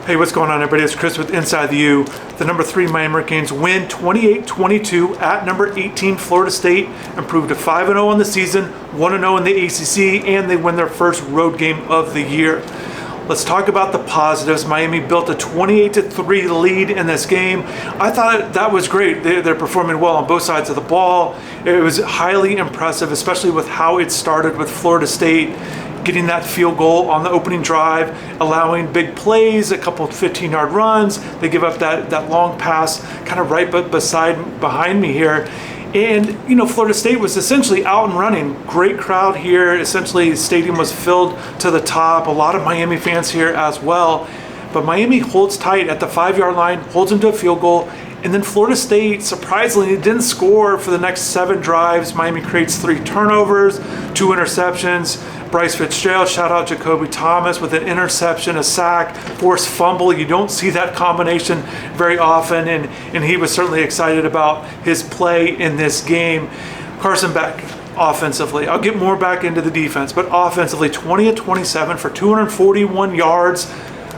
Hey, what's going on, everybody? It's Chris with Inside the U. The number 3 Miami Hurricanes win 28-22 at number 18 Florida State, improved to 5-0 on the season, 1-0 in the ACC, and they win their first road game of the year. Let's talk about the positives. Miami built a 28-3 lead in this game. I thought that was great. They're performing well on both sides of the ball. It was highly impressive, especially with how it started with Florida State getting that field goal on the opening drive, allowing big plays, a couple of 15-yard runs. They give up that long pass kind of right behind me here. And, you know, Florida State was essentially out and running. Great crowd here. Essentially, the stadium was filled to the top. A lot of Miami fans here as well. But Miami holds tight at the 5-yard line, holds them to a field goal. And then Florida State, surprisingly, didn't score for the next 7 drives. Miami creates 3 turnovers, 2 interceptions. Bryce Fitzgerald, shout out Jacoby Thomas with an interception, a sack, forced fumble. You don't see that combination very often, and he was certainly excited about his play in this game. Carson Beck, offensively, I'll get more back into the defense, but offensively, 20 of 27 for 241 yards,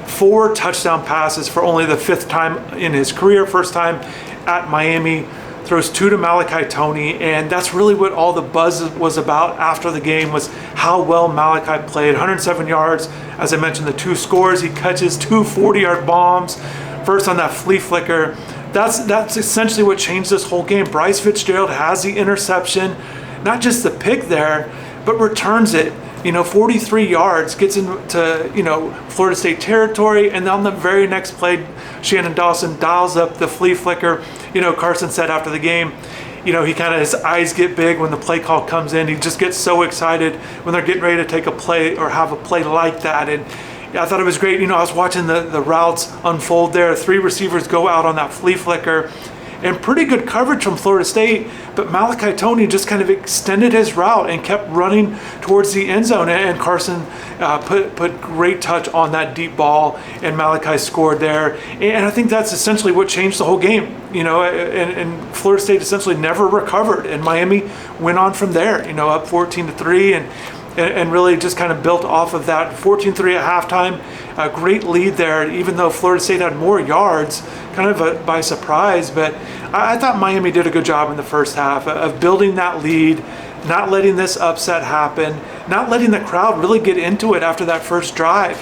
4 touchdown passes for only the 5th time in his career, first time at Miami. Throws 2 to Malachi Toney, and that's really what all the buzz was about after the game, was how well Malachi played. 107 yards, as I mentioned, the 2 scores. He catches 2 40-yard bombs, first on that flea flicker. That's essentially what changed this whole game. Bryce Fitzgerald has the interception, not just the pick there, but returns it. 43 yards, gets into, Florida State territory, and on the very next play, Shannon Dawson dials up the flea flicker. Carson said after the game, he his eyes get big when the play call comes in. He just gets so excited when they're getting ready to take a play or have a play like that. And I thought it was great. I was watching the routes unfold there. 3 receivers go out on that flea flicker. And pretty good coverage from Florida State, but Malachi Toney just kind of extended his route and kept running towards the end zone. And Carson put great touch on that deep ball, and Malachi scored there. And I think that's essentially what changed the whole game. And Florida State essentially never recovered, and Miami went on from there. Up 14-3, and really just kind of built off of that. 14-3 at halftime, a great lead there, even though Florida State had more yards, kind of by surprise. But I thought Miami did a good job in the first half of building that lead, not letting this upset happen, not letting the crowd really get into it after that first drive.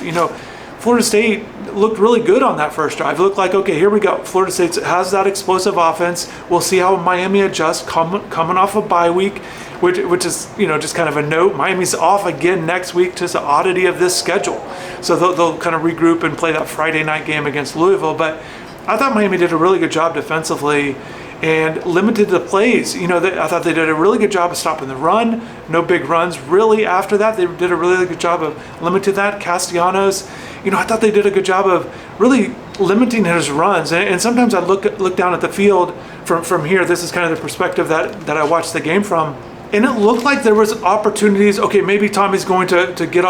Florida State looked really good on that first drive. It looked like, okay, here we go. Florida State has that explosive offense. We'll see how Miami adjusts coming off a bye week, which is, just kind of a note. Miami's off again next week, just an oddity of this schedule. So they'll kind of regroup and play that Friday night game against Louisville. But I thought Miami did a really good job defensively and limited the plays. I thought they did a really good job of stopping the run. No big runs really after that. They did a really good job of limiting that. Castellanos, I thought they did a good job of really limiting his runs. And sometimes I look down at the field from here. This is kind of the perspective that I watched the game from. And it looked like there was opportunities. Okay, maybe Tommy's going to get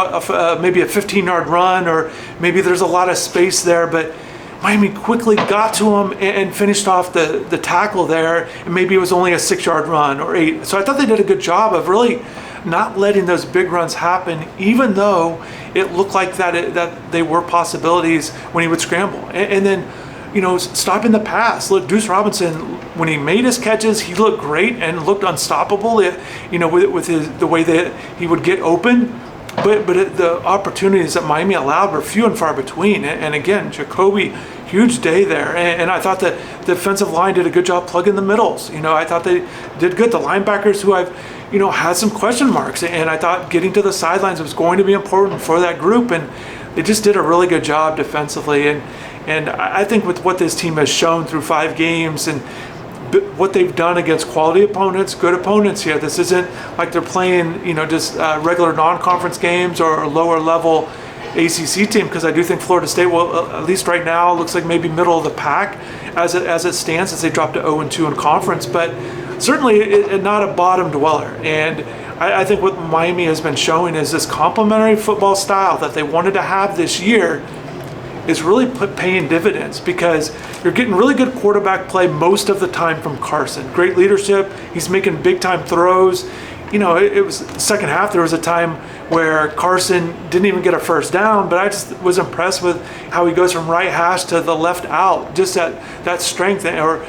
maybe a 15-yard run, or maybe there's a lot of space there, but Miami quickly got to him and finished off the tackle there, and maybe it was only a 6-yard run or 8. So I thought they did a good job of really not letting those big runs happen, even though it looked like that they were possibilities when he would scramble. And then, stopping the pass. Look, Deuce Robinson, when he made his catches, he looked great and looked unstoppable, with the way that he would get open. But the opportunities that Miami allowed were few and far between. And again, Jacoby, huge day there. And I thought that the defensive line did a good job plugging the middles. I thought they did good. The linebackers, who I've, had some question marks. And I thought getting to the sidelines was going to be important for that group. And they just did a really good job defensively. And I think with what this team has shown through 5 games and what they've done against quality opponents, good opponents here. This isn't like they're playing, just regular non-conference games or a lower level ACC team, because I do think Florida State will, at least right now, looks like maybe middle of the pack as it stands, as they dropped to 0-2 in conference, but certainly not a bottom dweller. And I think what Miami has been showing is this complementary football style that they wanted to have this year is really paying dividends, because you're getting really good quarterback play most of the time from Carson. Great leadership. He's making big time throws. It was second half. There was a time where Carson didn't even get a first down, but I just was impressed with how he goes from right hash to the left out, just that strength, or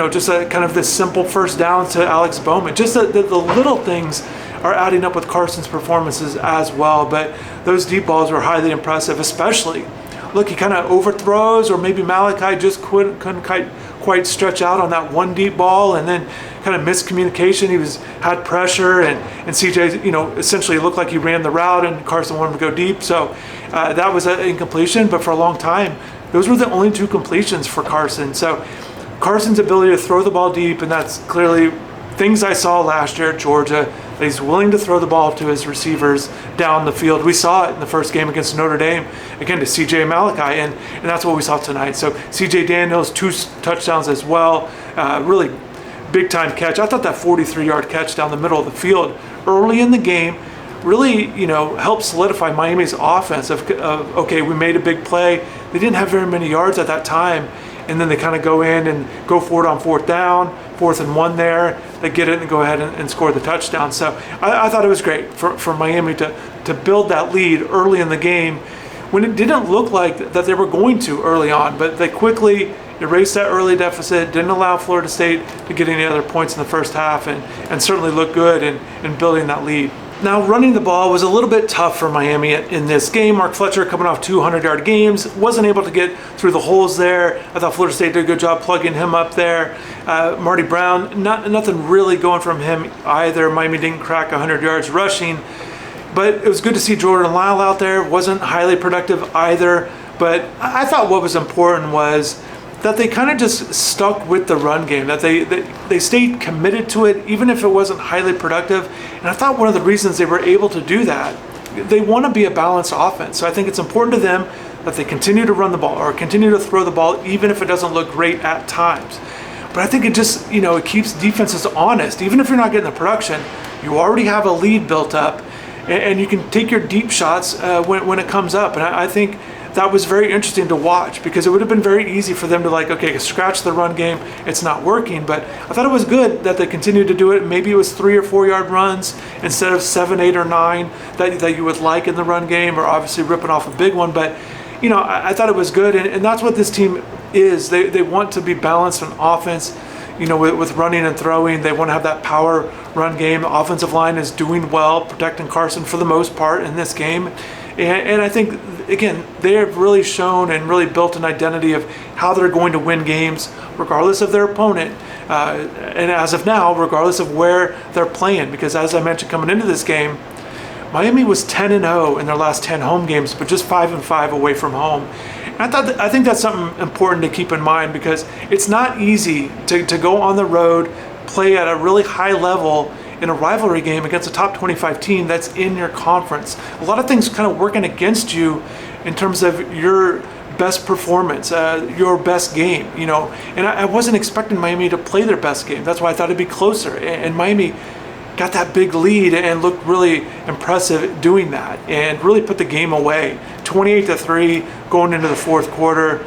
just kind of this simple first down to Alex Bowman. Just the little things are adding up with Carson's performances as well. But those deep balls were highly impressive, especially. Look, he kind of overthrows, or maybe Malachi just couldn't quite stretch out on that one deep ball, and then kind of miscommunication. He had pressure, and CJ, essentially looked like he ran the route, and Carson wanted to go deep. So that was an incompletion. But for a long time, those were the only two completions for Carson. So Carson's ability to throw the ball deep, and that's clearly things I saw last year at Georgia. That he's willing to throw the ball to his receivers down the field. We saw it in the first game against Notre Dame, again, to CJ Malachi, and that's what we saw tonight. So CJ Daniels, 2 touchdowns as well. Really big-time catch. I thought that 43-yard catch down the middle of the field early in the game really, helped solidify Miami's offense of okay, we made a big play. They didn't have very many yards at that time, and then they kind of go in and go for it on 4th down, 4th and 1 there. They get it and go ahead and score the touchdown. So I thought it was great for Miami to build that lead early in the game when it didn't look like that they were going to early on, but they quickly erased that early deficit, didn't allow Florida State to get any other points in the first half, and certainly looked good in building that lead. Now, running the ball was a little bit tough for Miami in this game. Mark Fletcher, coming off 200-yard games, wasn't able to get through the holes there. I thought Florida State did a good job plugging him up there. Marty Brown, nothing really going from him either. Miami didn't crack 100 yards rushing. But it was good to see Jordan Lyle out there. Wasn't highly productive either. But I thought what was important was that they kind of just stuck with the run game, that they stayed committed to it, even if it wasn't highly productive. And I thought one of the reasons they were able to do that, they want to be a balanced offense. So I think it's important to them that they continue to run the ball or continue to throw the ball, even if it doesn't look great at times. But I think it just, it keeps defenses honest. Even if you're not getting the production, you already have a lead built up, and you can take your deep shots when it comes up. And I think that was very interesting to watch, because it would have been very easy for them to okay, scratch the run game. It's not working. But I thought it was good that they continued to do it. Maybe it was 3 or 4 yard runs instead of 7, 8, or 9 that you would like in the run game, or obviously ripping off a big one. But I thought it was good, and that's what this team is. They want to be balanced on offense. With running and throwing, they want to have that power run game. The offensive line is doing well, protecting Carson for the most part in this game. And I think, again, they have really shown and really built an identity of how they're going to win games, regardless of their opponent. And as of now, regardless of where they're playing. Because as I mentioned coming into this game, Miami was 10-0 in their last 10 home games, but just 5-5 away from home. And I think that's something important to keep in mind, because it's not easy to go on the road, play at a really high level in a rivalry game against a top 25 team that's in your conference. A lot of things kind of working against you in terms of your best performance, your best game, And I wasn't expecting Miami to play their best game. That's why I thought it'd be closer. And Miami got that big lead and looked really impressive doing that, and really put the game away, 28-3 going into the fourth quarter.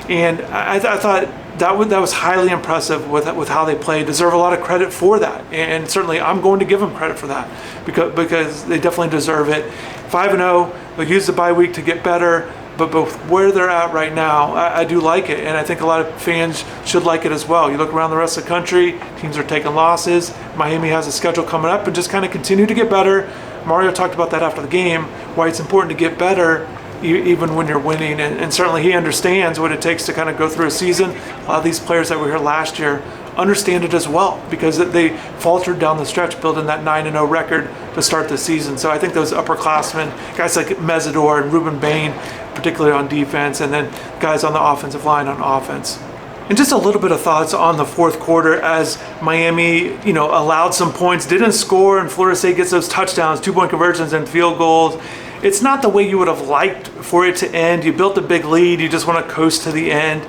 And I thought that was highly impressive with how they played. Deserve a lot of credit for that, and certainly I'm going to give them credit for that, because they definitely deserve it. 5-0, they'll use the bye week to get better, but where they're at right now, I do like it, and I think a lot of fans should like it as well. You look around the rest of the country, teams are taking losses. Miami has a schedule coming up, and just kind of continue to get better. Mario talked about that after the game, why it's important to get better even when you're winning, and certainly he understands what it takes to kind of go through a season. A lot of these players that were here last year understand it as well, because they faltered down the stretch building that 9-0 record to start the season. So I think those upperclassmen, guys like Mesidor and Ruben Bain, particularly on defense, and then guys on the offensive line on offense. And just a little bit of thoughts on the fourth quarter as Miami, allowed some points, didn't score, and Florida State gets those touchdowns, 2-point conversions and field goals. It's not the way you would have liked for it to end. You built a big lead. You just want to coast to the end.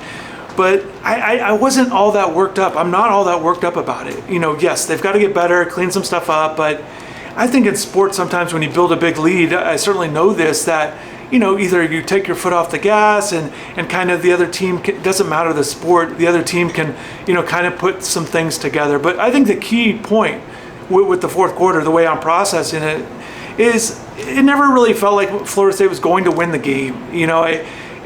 But I wasn't all that worked up. I'm not all that worked up about it. Yes, they've got to get better, clean some stuff up. But I think in sports, sometimes when you build a big lead, I certainly know this, that either you take your foot off the gas and kind of the other team, doesn't matter the sport, the other team can, kind of put some things together. But I think the key point with the fourth quarter, the way I'm processing it, is it never really felt like Florida State was going to win the game.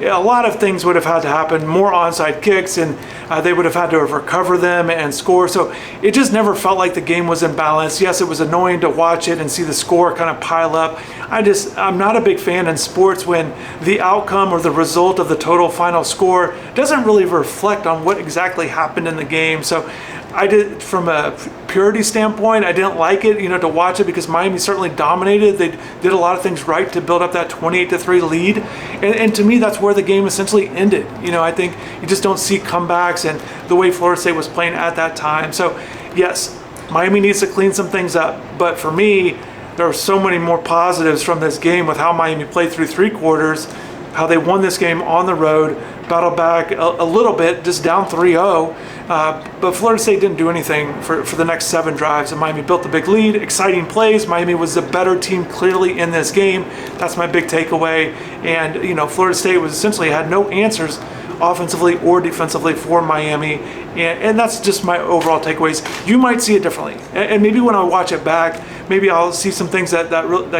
a lot of things would have had to happen, more onside kicks, and they would have had to recover them and score. So it just never felt like the game was in balance. Yes, it was annoying to watch it and see the score kind of pile up. I'm not a big fan in sports when the outcome or the result of the total final score doesn't really reflect on what exactly happened in the game. So I did, from a purity standpoint, I didn't like it, to watch it, because Miami certainly dominated. They did a lot of things right to build up that 28-3 lead, and to me, that's where the game essentially ended. I think you just don't see comebacks and the way Florida State was playing at that time. So yes, Miami needs to clean some things up, but for me, there are so many more positives from this game with how Miami played through 3 quarters, how they won this game on the road, battled back a little bit, just down 3-0. But Florida State didn't do anything for the next 7 drives, and Miami built the big lead, exciting plays. Miami was the better team clearly in this game. That's my big takeaway. And, Florida State was essentially had no answers offensively or defensively for Miami. And that's just my overall takeaways. You might see it differently. And maybe when I watch it back, maybe I'll see some things that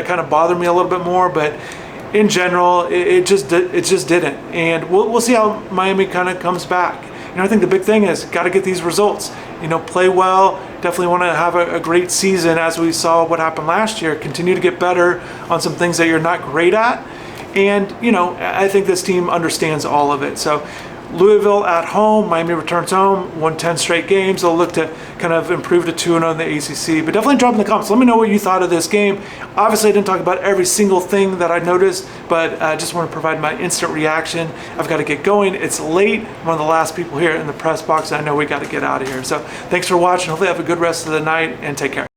kind of bother me a little bit more. But in general, it just didn't. And we'll see how Miami kind of comes back. I think the big thing is got to get these results. Play well. Definitely want to have a great season, as we saw what happened last year. Continue to get better on some things that you're not great at. And, I think this team understands all of it. So Louisville at home, Miami returns home, won 10 straight games. They'll look to kind of improve to 2-0 in the ACC. But definitely drop in the comments. Let me know what you thought of this game. Obviously, I didn't talk about every single thing that I noticed, but I just want to provide my instant reaction. I've got to get going. It's late. I'm one of the last people here in the press box. I know we got to get out of here. So thanks for watching. Hopefully have a good rest of the night, and take care.